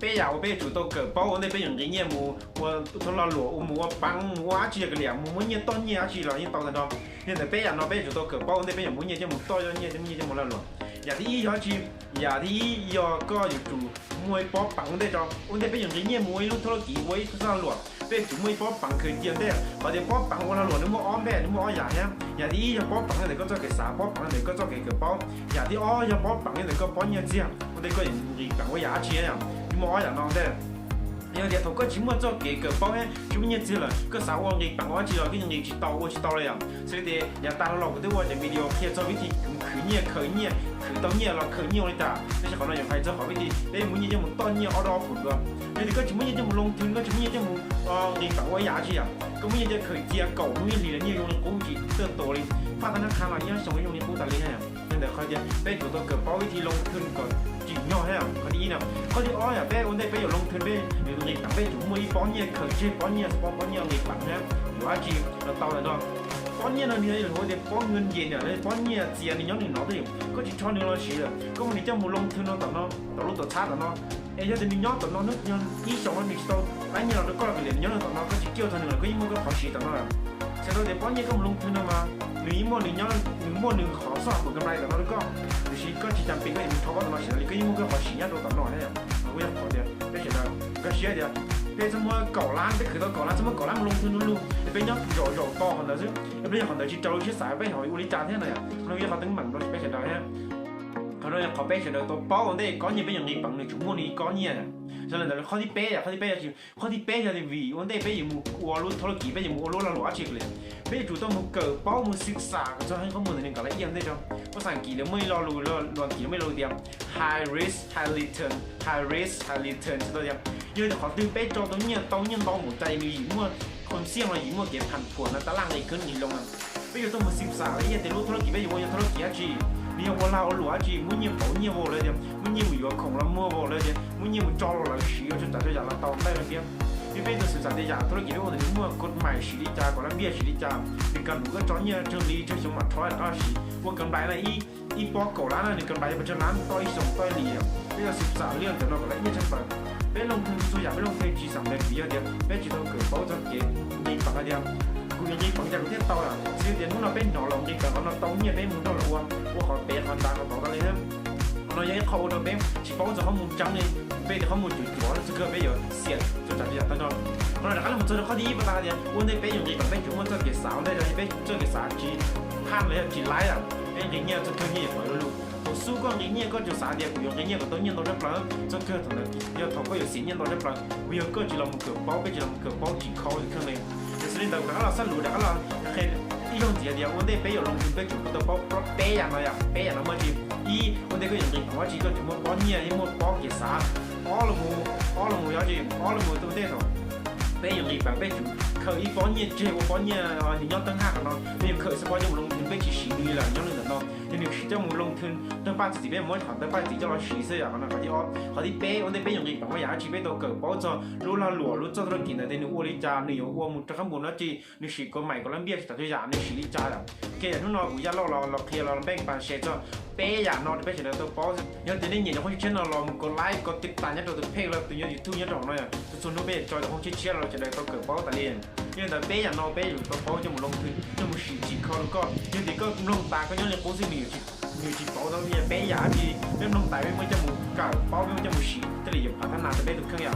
bây giờ bây chủ tôi cỡ bao đây bây giờ cái nhiều mù tôi lo lụa mù băng mù á chỉ cái liền mù muốn nhiều to nhiều chỉ là như tao là đó nên là bây giờ nó bây chủ tôi cỡ bao đây bây giờ muốn nhiều cho mù to cho nhiều cho mù lo lụa giờ thì giờ chỉ giờ thì giờ có chủ mua bó băng đây cho đây bây giờ cái nhiều mù lúc thôi kỹ với lo lụa bây chủ mua bó băng khởi tiền đây và để bó băng lo lụa nó mua ôm đây nó mua giả nhá giờ thì giờ bó băng này có cho cái xả bó băng này có cho cái bao giờ thì giờ bó băng này có bó nhiều tiền đây có những cái băng giá钱呀。mua là non đấy, nhưng mà thầu có chỉ mua cho cái bao ấy, chỉ mua chỉ là cái sáu ông cái bằng chỉ là cái những chỉ tàu đấy à,所以的也打了我对我的 video 拍照问题，可到年了可nhiềuเลยจ้ะไม่ใช่เขาเราอย่างไรจะขอวิธีได้มื้อนี้จะมึงต้นเนี่ยเอาดอกผุดก็นี่ก็จะมื้อนี้จะมึงลงทุนก็จะมื้อนี้จะมึงเงินฝังไว้ยาจีอ่ะก็มื้อนี้จะเคยเจียเก่ามื้อนี้เหรียญเนี่ย用工具เติบโตเลย发ธนาคารมาเนี่ยส่งให้用ในกู้ตาลีให้นั่นแต่เขาจะได้ตัวตัวเกิดเป้าวิธีลงทุนก่อนจีนย่อให้อ่ะเขาดีนะเขาที่อ้อยอ่ะแป้วันได้ไปอยู่ลงทุนไปเงินฝังไปจุ่มมือป้อนเนี่ยเคยใช้ป้อนเนี่ยเงินฝังนะหรือว่าจีเราเตาเลยเนาะป้อนเนี่ยเราเนี่ยหรือว่าเด็กป้อนเงินเย็นเนี่ยเลยป้อนเนี่ยเจียนี่ย้อนหนึ่งเนาะได้ก็จีชอนหนึ่งเราฉีดเลยก็วันนี้จะมูลงทุนเนาะต่อเนาะต่อรู้ต่อชาติเนาะเอ้ยจะมีย้อนต่อเนาะนึกย้อนอีสองวันมีสองไอ้เนี่ยเราก็เราไปเรียนย้อนต่อเนาะก็จีเกี่ยวทางหนึ่งก็ยิ่งมันก็ขอฉีดต่อเนาะใช่เราเด็กป้อนเนี่ยก็มูลงทุนมาหนึ่งโมหนึ่งย้อนหนึ่งขอสอบผลกำไรต่อเนาะแล้วก็หรือชีก็จีจำเป็นก็ยังมีทว่าต่อเนาะฉีดเลยก็ยิ่งมันก็ขอฉีดย้อนต่อเนาะให้เราก็ยังขอเดียวได้เฉีดแล้วก็เฉียดเดียวbây giờ mua cỏ lan cái khởi đầu cỏ lan xong cỏ lan lông thun luôn bây giờ rổ to hơn nữa chứ bây giờ còn đợi chỉ trâu chứ xài bây hỏi uli trà thế này bây giờ họ tính bằng đôi bây giờ đợi ha họ nói họ bây giờ đợi tôi bao đây có nhiều bây giờ nghỉ bằng được chúng mua đi có nhiều cho nên là khó đi bé thì vì vấn đề bây giờ mua luôn thôi kỳ bây giờ mua luôn là lúa chịu liền bây giờ chủ tôi mua cờ bao mua xịt xả cho hay có mua nên cả lấy yên đây cho có sản kỳ nó mới lo lùi lo kỳ nó mới lo tiền high risk high return cho tôi tiền như là họ tư bé cho tôi nhiên bao một tay vì muaคนเสี่ยงอะไรยิ่งว่าเก็บพันถั่วนะตารางในขึ้นนี่ลงอ่ะไม่อยู่ต้องมาศึกษาเลยแต่รู้ธุรกิจไม่อยู่ว่าธุรกิจจีมีว่าเราหลัวจีมุ่งยิ่งเผายิ่งว่าเลยเดียวมุ่งยิ่งอยู่ของเรามั่วว่าเลยเดียวมุ่งยิ่งจอเราฉี่ก็จะจัดจะอยากเราตองได้เลยเดียวที่เป็นตัวสื่อสารอยากธุรกิจว่าถึงมั่วกฎหมายฉีดจาก่อนแล้วเบี้ยฉีดจากเป็นการรู้ก็จอเนี่ยเชิงนี้เชิงสมบัติทอยแล้วฉีว่ากำไรอะไรอีปอกเก่าร้านอะไรกำไรเป็นเชิงร้านต้อยส่งต้อยเหลี่ยมไม่ต้องศึกษาเรื่องแต่เราก็เลยไม่ใช่เปิดไปลงทุนส่วนใหญ่ไปลงทุนจีสามเดือนปีเดียวไปจีต้องเกิดเป้าจะเก็บเงินฝังเดียวกูยังยิงฝังจากประเทศเตาอ่ะซื้อเดี๋ยวนู้นเราเป็นหน่อลงยิงแต่เราเตาเนี่ยเป็นมึงต้องระวังว่าเขาเป๊ะเขาดังเขาบอกกันเลยนะเรายังเขาเราเป็นchỉ bao giờเขามุ่งจังเลยไปเดี๋ยวเขามุ่งจุดหัวแล้วจะเกิดไปเยอะเสียจะจัดอย่างนั้นเราแต่ก็เราเจอเขาดีประการเดียววันนี้ไปอย่างนี้แบบไปจุดมันจะเก็บสาวได้เลยไปเจอเก็บสาวจีพันเลยจีไล่อ่ะไอ้อย่างเงี้ยจะเกิดอย่างไรรู้苏光人家个就啥的，有人家个多年到这plan，这个可能要透过有10年到这plan，我有个就那么个包，个就那么个包几考可能，就是你到那个山路那个啦，还一种节的，我得背有龙头背就不得包背呀那呀，背呀那么的，我得个人我几个就么包年，一么包给啥，all了么要去，all了么都得了，背有人办背就。可以包年，这我包年啊，你要等下个喏，你可是包就龙头背去洗绿了，你要那个喏，你是叫冇龙头，等把自己边冇谈，等把自己叫来洗洗啊，可能嗰啲哦，嗰啲背我哋背容易辦，我也去背到個包咗，攞啦攞，攞做到見到你屋裏家，你有我冇，這個冇那啲，你洗個買個冷邊，就對呀，你洗裏家啦，其實喏，我一攞落去攞冰辦寫咗。bé giả nó bé chỉ là tôi có nhưng từ đây nhìn nó không chết nó làm có like có tiếp tán nhất rồi tôi pay là từ nhớ YouTube nhất rồi này tôi xuống nó bé cho nó không chết chết rồi chỉ là tôi cởi bao tại liền nhưng là bé giả nó bé rồi tôi bao cho một lông thứ cho một chỉ có nhưng thì có lông ta có nhớ là cố gì nhiều chỉ bao đâu như bé giả thì nếu lông tài mới cho một cả bao cho một chỉ tức là dùng phản năng là bé được không nhỉ